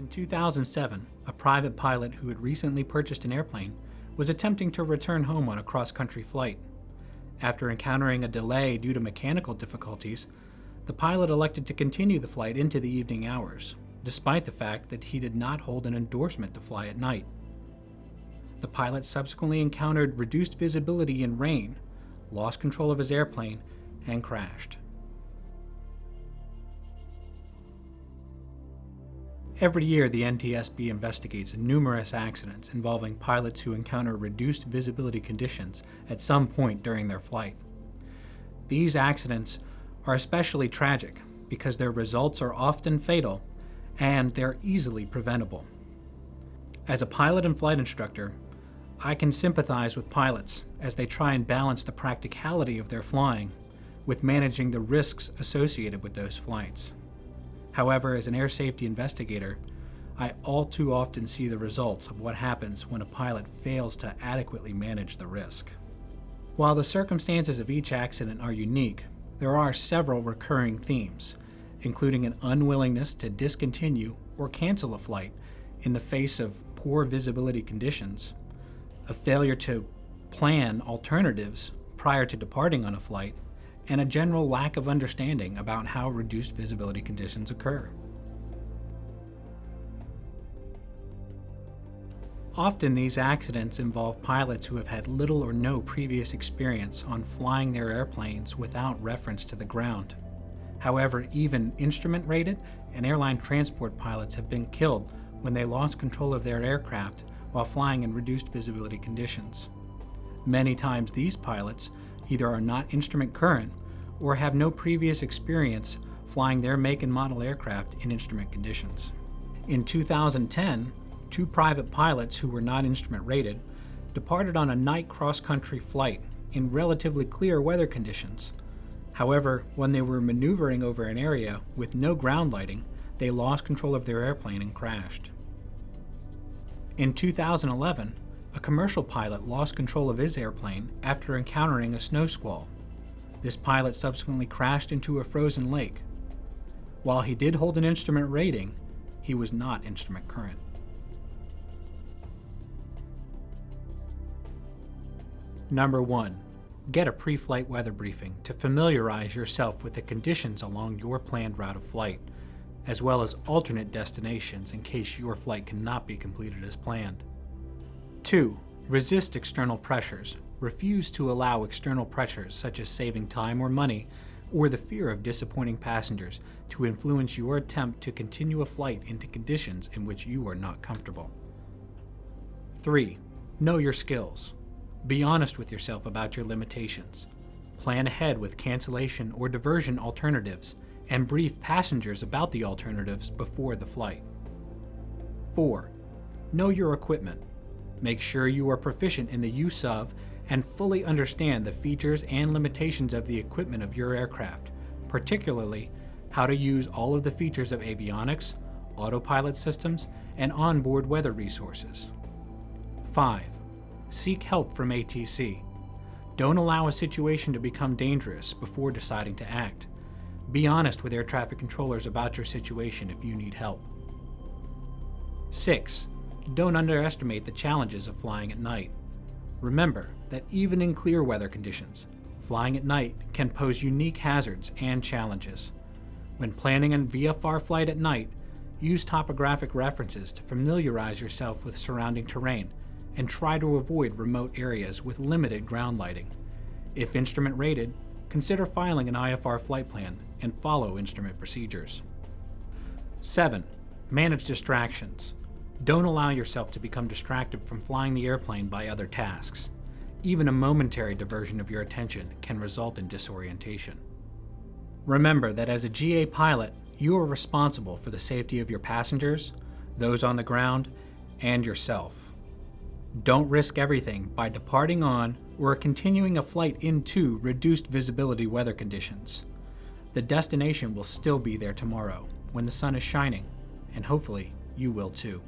2007, a private pilot who had recently purchased an airplane was attempting to return home on a cross-country flight. After encountering a delay due to mechanical difficulties, the pilot elected to continue the flight into the evening hours, despite the fact that he did not hold an endorsement to fly at night. The pilot subsequently encountered reduced visibility and rain, lost control of his airplane, and crashed. Every year, the NTSB investigates numerous accidents involving pilots who encounter reduced visibility conditions at some point during their flight. These accidents are especially tragic because their results are often fatal and they're easily preventable. As a pilot and flight instructor, I can sympathize with pilots as they try and balance the practicality of their flying with managing the risks associated with those flights. However, as an air safety investigator, I all too often see the results of what happens when a pilot fails to adequately manage the risk. While the circumstances of each accident are unique, there are several recurring themes, including an unwillingness to discontinue or cancel a flight in the face of poor visibility conditions, a failure to plan alternatives prior to departing on a flight, and a general lack of understanding about how reduced visibility conditions occur. Often these accidents involve pilots who have had little or no previous experience on flying their airplanes without reference to the ground. However, even instrument-rated and airline transport pilots have been killed when they lost control of their aircraft while flying in reduced visibility conditions. Many times these pilots either are not instrument current or have no previous experience flying their make and model aircraft in instrument conditions. In 2010, two private pilots who were not instrument rated departed on a night cross-country flight in relatively clear weather conditions. However, when they were maneuvering over an area with no ground lighting, they lost control of their airplane and crashed. In 2011, a commercial pilot lost control of his airplane after encountering a snow squall. This pilot subsequently crashed into a frozen lake. While he did hold an instrument rating, he was not instrument current. Number 1. Get a pre-flight weather briefing to familiarize yourself with the conditions along your planned route of flight, as well as alternate destinations in case your flight cannot be completed as planned. 2. Resist external pressures. Refuse to allow external pressures such as saving time or money or the fear of disappointing passengers to influence your attempt to continue a flight into conditions in which you are not comfortable. 3. Know your skills. Be honest with yourself about your limitations. Plan ahead with cancellation or diversion alternatives and brief passengers about the alternatives before the flight. 4. Know your equipment. Make sure you are proficient in the use of and fully understand the features and limitations of the equipment of your aircraft, particularly how to use all of the features of avionics, autopilot systems, and onboard weather resources. 5. Seek help from ATC. Don't allow a situation to become dangerous before deciding to act. Be honest with air traffic controllers about your situation if you need help. 6. Don't underestimate the challenges of flying at night. Remember that even in clear weather conditions, flying at night can pose unique hazards and challenges. When planning a VFR flight at night, use topographic references to familiarize yourself with surrounding terrain and try to avoid remote areas with limited ground lighting. If instrument rated, consider filing an IFR flight plan and follow instrument procedures. 7. Manage distractions. Don't allow yourself to become distracted from flying the airplane by other tasks. Even a momentary diversion of your attention can result in disorientation. Remember that as a GA pilot, you are responsible for the safety of your passengers, those on the ground, and yourself. Don't risk everything by departing on or continuing a flight into reduced visibility weather conditions. The destination will still be there tomorrow when the sun is shining, and hopefully you will too.